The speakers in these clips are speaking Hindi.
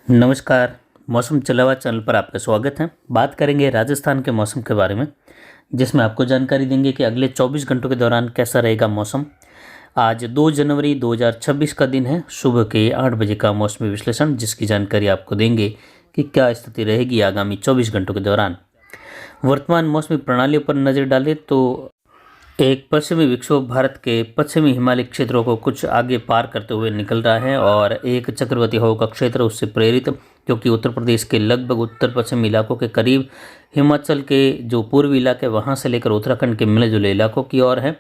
नमस्कार। मौसम चलावा चैनल पर आपका स्वागत है। बात करेंगे राजस्थान के मौसम के बारे में, जिसमें आपको जानकारी देंगे कि अगले 24 घंटों के दौरान कैसा रहेगा मौसम। आज 2 जनवरी 2026 का दिन है। सुबह के 8 बजे का मौसमी विश्लेषण, जिसकी जानकारी आपको देंगे कि क्या स्थिति रहेगी आगामी 24 घंटों के दौरान। वर्तमान मौसमी प्रणालियों पर नज़र डालें तो एक पश्चिमी विक्षोभ भारत के पश्चिमी हिमालय क्षेत्रों को कुछ आगे पार करते हुए निकल रहा है और एक चक्रवाती हवा का क्षेत्र उससे प्रेरित, जो कि उत्तर प्रदेश के लगभग उत्तर पश्चिमी इलाकों के करीब, हिमाचल के जो पूर्वी इलाके वहां से लेकर उत्तराखंड के मिले जुले इलाकों की ओर है।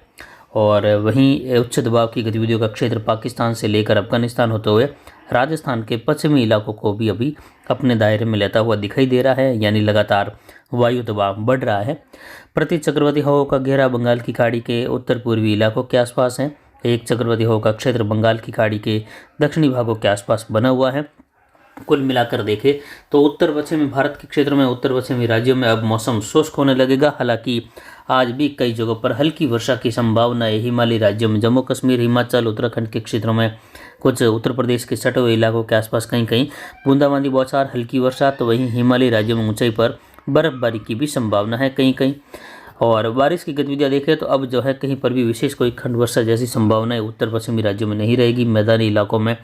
और वहीं उच्च दबाव की गतिविधियों का क्षेत्र पाकिस्तान से लेकर अफगानिस्तान होते हुए राजस्थान के पश्चिमी इलाकों को भी अभी अपने दायरे में लेता हुआ दिखाई दे रहा है, यानी लगातार वायु दबाव बढ़ रहा है। प्रति चक्रवाती हवा का घेरा बंगाल की खाड़ी के उत्तर पूर्वी इलाकों के आसपास है। एक चक्रवाती हवा का क्षेत्र बंगाल की खाड़ी के दक्षिणी भागों के आसपास बना हुआ है। कुल मिलाकर देखें तो उत्तर पश्चिमी भारत के क्षेत्र में, उत्तर पश्चिमी राज्यों में अब मौसम शुष्क होने लगेगा। हालांकि आज भी कई जगहों पर हल्की वर्षा की संभावना है। हिमालयी राज्यों में, जम्मू कश्मीर, हिमाचल, उत्तराखंड के क्षेत्रों में, कुछ उत्तर प्रदेश के सटे हुए इलाकों के आसपास कहीं कहीं बूंदाबांदी, बौछार, हल्की वर्षा, तो वहीं हिमालयी राज्यों में ऊंचाई पर बर्फबारी की भी संभावना है कहीं कहीं। और बारिश की गतिविधियां देखें तो अब जो है कहीं पर भी विशेष कोई खंड वर्षा जैसी संभावना उत्तर पश्चिमी राज्यों में नहीं रहेगी। मैदानी इलाकों में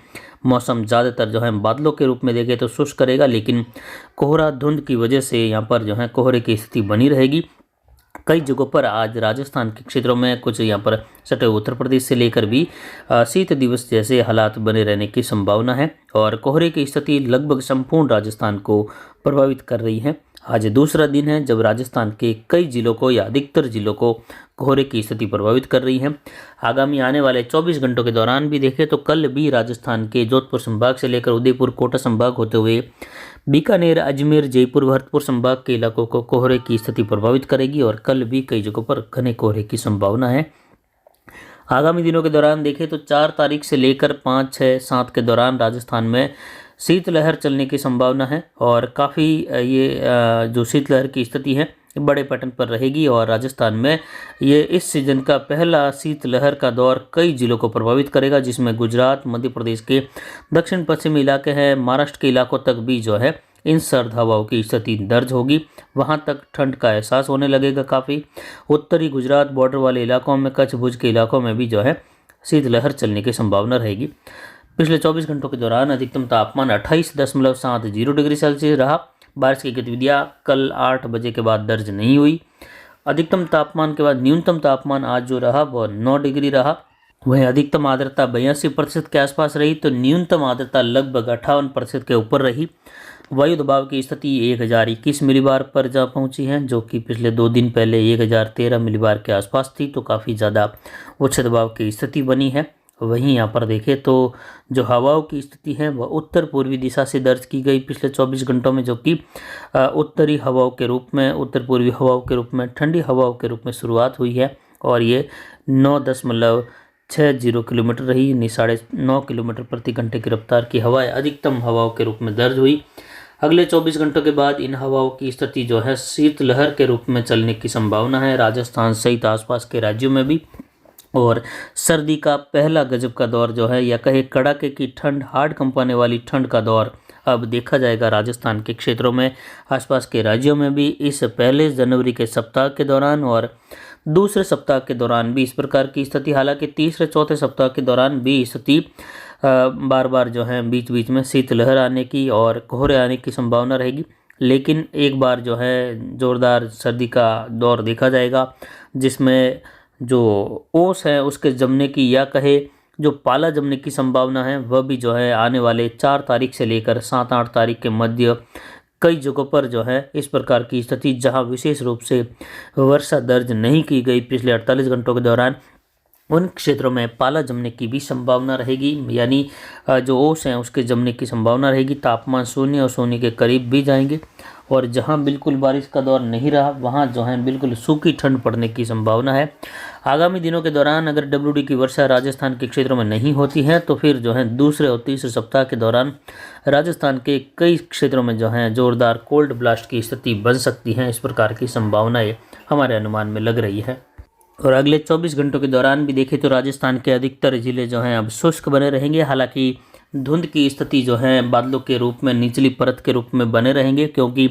मौसम ज़्यादातर जो है बादलों के रूप में देखें तो शुष्क करेगा, लेकिन कोहरा धुंध की वजह से यहाँ पर जो है कोहरे की स्थिति बनी रहेगी। कई जगहों पर आज राजस्थान के क्षेत्रों में, कुछ यहाँ पर सटे उत्तर प्रदेश से लेकर भी शीत दिवस जैसे हालात बने रहने की संभावना है और कोहरे की स्थिति लगभग संपूर्ण राजस्थान को प्रभावित कर रही है। आज दूसरा दिन है जब राजस्थान के कई जिलों को या अधिकतर जिलों को कोहरे की स्थिति प्रभावित कर रही है। आगामी आने वाले 24 घंटों के दौरान भी देखें तो कल भी राजस्थान के जोधपुर संभाग से लेकर उदयपुर, कोटा संभाग होते हुए बीकानेर, अजमेर, जयपुर, भरतपुर संभाग के इलाकों को कोहरे की स्थिति प्रभावित करेगी और कल भी कई जगहों पर घने कोहरे की संभावना है। आगामी दिनों के दौरान देखें तो 4 तारीख से लेकर 5, 6, 7 के दौरान राजस्थान में शीतलहर चलने की संभावना है और काफ़ी ये जो शीतलहर की स्थिति है बड़े पैटर्न पर रहेगी और राजस्थान में ये इस सीजन का पहला शीतलहर का दौर कई जिलों को प्रभावित करेगा, जिसमें गुजरात, मध्य प्रदेश के दक्षिण पश्चिमी इलाके हैं, महाराष्ट्र के इलाकों तक भी जो है इन सर्द हवाओं की स्थिति दर्ज होगी। वहां तक ठंड का एहसास होने लगेगा काफ़ी। उत्तरी गुजरात बॉर्डर वाले इलाकों में, कच्छ, भुज के इलाकों में भी जो है शीतलहर चलने की संभावना रहेगी। पिछले 24 घंटों के दौरान अधिकतम तापमान 28.70 डिग्री सेल्सियस रहा। बारिश की गतिविधियां कल 8 बजे के बाद दर्ज नहीं हुई। अधिकतम तापमान के बाद न्यूनतम तापमान आज जो रहा वह 9 डिग्री रहा। वहीं अधिकतम आर्द्रता 82% के आसपास रही तो न्यूनतम आर्द्रता लगभग 58% के ऊपर रही। वायु दबाव की स्थिति 1021 मिलीबार पर जा पहुंची है, जो कि पिछले 2 दिन पहले 1013 मिलीबार के आसपास थी, तो काफ़ी ज़्यादा उच्च दबाव की स्थिति बनी है। वहीं यहाँ पर देखें तो जो हवाओं की स्थिति है वह उत्तर पूर्वी दिशा से दर्ज की गई पिछले 24 घंटों में, जो कि उत्तरी हवाओं के रूप में, उत्तर पूर्वी हवाओं के रूप में, ठंडी हवाओं के रूप में शुरुआत हुई है और ये 9.60 किलोमीटर रही, यानी 9.5 किलोमीटर प्रति घंटे की रफ्तार की हवाएं अधिकतम हवाओं के रूप में दर्ज हुई। अगले 24 घंटों के बाद इन हवाओं की स्थिति जो है शीतलहर के रूप में चलने की संभावना है राजस्थान सहित आसपास के राज्यों में भी। और सर्दी का पहला गजब का दौर जो है, या कहे कड़ाके की ठंड, हार्ड कंपाने वाली ठंड का दौर अब देखा जाएगा राजस्थान के क्षेत्रों में, आसपास के राज्यों में भी इस पहले जनवरी के सप्ताह के दौरान और दूसरे सप्ताह के दौरान भी इस प्रकार की स्थिति। हालांकि तीसरे चौथे सप्ताह के दौरान भी स्थिति बार बार जो है बीच बीच में शीतलहर आने की और कोहरे आने की संभावना रहेगी, लेकिन एक बार जो है जोरदार सर्दी का दौर देखा जाएगा, जिसमें जो ओस है उसके जमने की या कहे जो पाला जमने की संभावना है वह भी जो है आने वाले 4 तारीख से लेकर 7-8 तारीख के मध्य कई जगहों पर जो है इस प्रकार की स्थिति, जहां विशेष रूप से वर्षा दर्ज नहीं की गई पिछले 48 घंटों के दौरान, उन क्षेत्रों में पाला जमने की भी संभावना रहेगी, यानी जो ओस हैं उसके जमने की संभावना रहेगी। तापमान 0 और 0 के करीब भी जाएंगे और जहां बिल्कुल बारिश का दौर नहीं रहा वहां जो है बिल्कुल सूखी ठंड पड़ने की संभावना है। आगामी दिनों के दौरान अगर WD की वर्षा राजस्थान के क्षेत्रों में नहीं होती है तो फिर जो है दूसरे और तीसरे सप्ताह के दौरान राजस्थान के कई क्षेत्रों में जो है जोरदार कोल्ड ब्लास्ट की स्थिति बन सकती है। इस प्रकार की संभावनाएं हमारे अनुमान में लग रही है। और अगले 24 घंटों के दौरान भी देखें तो राजस्थान के अधिकतर जिले जो हैं अब शुष्क बने रहेंगे। हालांकि धुंध की स्थिति जो है बादलों के रूप में निचली परत के रूप में बने रहेंगे, क्योंकि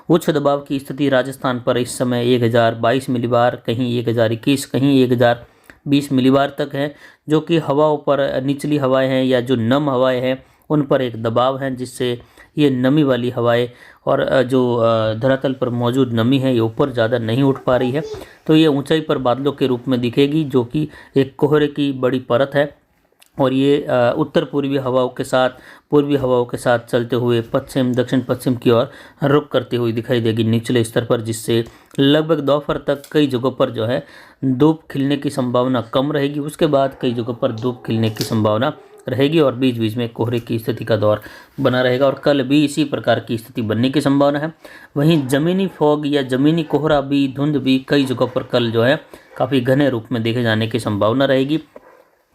उच्च दबाव की स्थिति राजस्थान पर इस समय 1022 मिलीबार, कहीं 1021, कहीं 1020 मिलीबार तक है, जो कि हवाओं पर, निचली हवाएं हैं या जो नम हवाएं हैं उन पर एक दबाव है, जिससे ये नमी वाली हवाएं और जो धरातल पर मौजूद नमी है ये ऊपर ज़्यादा नहीं उठ पा रही है, तो ये ऊंचाई पर बादलों के रूप में दिखेगी, जो कि एक कोहरे की बड़ी परत है। और ये उत्तर पूर्वी हवाओं के साथ, पूर्वी हवाओं के साथ चलते हुए पश्चिम दक्षिण पश्चिम की ओर रुख करती हुई दिखाई देगी निचले स्तर पर, जिससे लगभग दोपहर तक कई जगहों पर जो है धूप खिलने की संभावना कम रहेगी। उसके बाद कई जगहों पर धूप खिलने की संभावना रहेगी और बीच बीच में कोहरे की स्थिति का दौर बना रहेगा, और कल भी इसी प्रकार की स्थिति बनने की संभावना है। वहीं ज़मीनी फॉग या ज़मीनी कोहरा भी, धुंध भी कई जगहों पर कल जो है काफ़ी घने रूप में देखे जाने की संभावना रहेगी,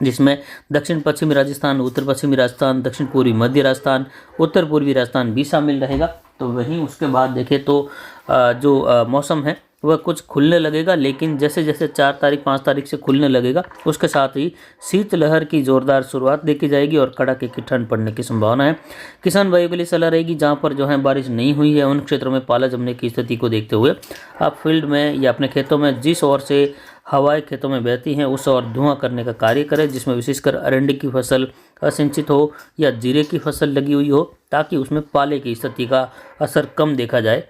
जिसमें दक्षिण पश्चिमी राजस्थान, उत्तर पश्चिमी राजस्थान, दक्षिण पूर्वी मध्य राजस्थान, उत्तर पूर्वी राजस्थान भी शामिल रहेगा। तो वहीं उसके बाद देखें तो जो मौसम है वह कुछ खुलने लगेगा, लेकिन जैसे जैसे 4 तारीख 5 तारीख से खुलने लगेगा उसके साथ ही शीतलहर की जोरदार शुरुआत देखी जाएगी और कड़ाके की ठंड पड़ने की संभावना है। किसान भाइयों के लिए सलाह रहेगी, जहां पर जो है बारिश नहीं हुई है उन क्षेत्रों में पाला जमने की स्थिति को देखते हुए आप फील्ड में या अपने खेतों में जिस ओर से हवाएं खेतों में बहती हैं उस ओर धुआं करने का कार्य करें, जिसमें विशेषकर अरंडी की फसल असिंचित हो या जीरे की फसल लगी हुई हो, ताकि उसमें पाले की स्थिति का असर कम देखा जाए।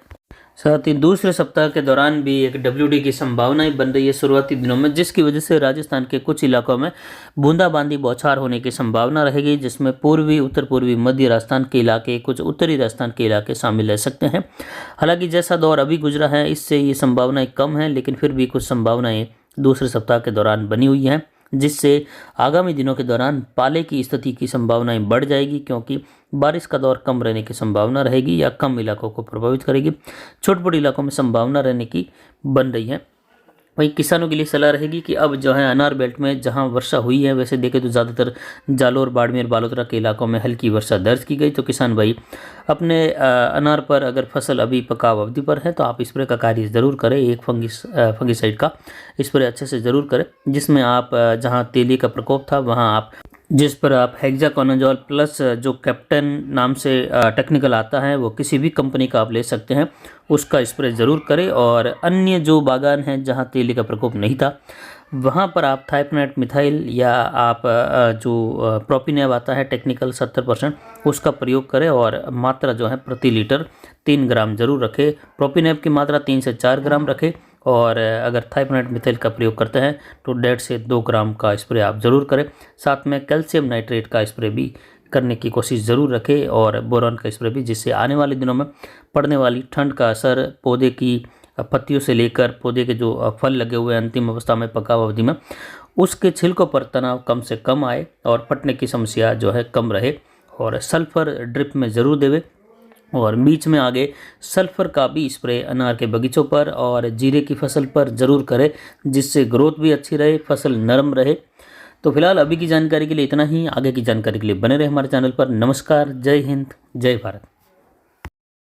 साथ ही दूसरे सप्ताह के दौरान भी एक WD की संभावनाएं बन रही है शुरुआती दिनों में, जिसकी वजह से राजस्थान के कुछ इलाकों में बूंदाबांदी बौछार होने की संभावना रहेगी, जिसमें पूर्वी, उत्तर पूर्वी, मध्य राजस्थान के इलाके, कुछ उत्तरी राजस्थान के इलाके शामिल रह सकते हैं। हालांकि जैसा दौर अभी गुजरा है इससे ये संभावनाएं कम हैं, लेकिन फिर भी कुछ संभावनाएं दूसरे सप्ताह के दौरान बनी हुई हैं, जिससे आगामी दिनों के दौरान पाले की स्थिति की संभावनाएं बढ़ जाएगी, क्योंकि बारिश का दौर कम रहने की संभावना रहेगी या कम इलाकों को प्रभावित करेगी। छोटे-बड़े इलाकों में संभावना रहने की बन रही है। वहीं किसानों के लिए सलाह रहेगी कि अब जो है अनार बेल्ट में जहां वर्षा हुई है, वैसे देखें तो ज़्यादातर जालोर, बाड़मेर, बालोतरा के इलाकों में हल्की वर्षा दर्ज की गई, तो किसान भाई अपने अनार पर अगर फसल अभी पकाव अवधि पर है तो आप स्प्रे का कार्य ज़रूर करें। एक फंगिसाइड का स्प्रे अच्छे से ज़रूर करें, जिसमें आप जहाँ तेली का प्रकोप था वहाँ आप जिस पर आप हेक्साकोनाजोल प्लस जो कैप्टन नाम से टेक्निकल आता है वो किसी भी कंपनी का आप ले सकते हैं, उसका स्प्रे ज़रूर करें। और अन्य जो बागान हैं जहां तेली का प्रकोप नहीं था वहां पर आप थाइपनेट मिथाइल या आप जो प्रोपिनेब आता है टेक्निकल 70%, उसका प्रयोग करें और मात्रा जो है प्रति लीटर 3 ग्राम जरूर रखें। प्रोपिनेब की मात्रा 3 से 4 ग्राम रखें, और अगर थाइपनेट मिथाइल का प्रयोग करते हैं तो 1.5 से 2 ग्राम का स्प्रे आप ज़रूर करें। साथ में कैल्शियम नाइट्रेट का स्प्रे भी करने की कोशिश ज़रूर रखें, और बोरॉन का स्प्रे भी, जिससे आने वाले दिनों में पड़ने वाली ठंड का असर पौधे की पत्तियों से लेकर पौधे के जो फल लगे हुए अंतिम अवस्था में पकाव अवधि में उसके छिलकों पर तनाव कम से कम आए और फटने की समस्या जो है कम रहे। और सल्फर ड्रिप में ज़रूर देवे, और बीच में आगे सल्फर का भी स्प्रे अनार के बगीचों पर और जीरे की फसल पर ज़रूर करें, जिससे ग्रोथ भी अच्छी रहे, फसल नरम रहे। तो फिलहाल अभी की जानकारी के लिए इतना ही। आगे की जानकारी के लिए बने रहे हमारे चैनल पर। नमस्कार, जय हिंद, जय भारत।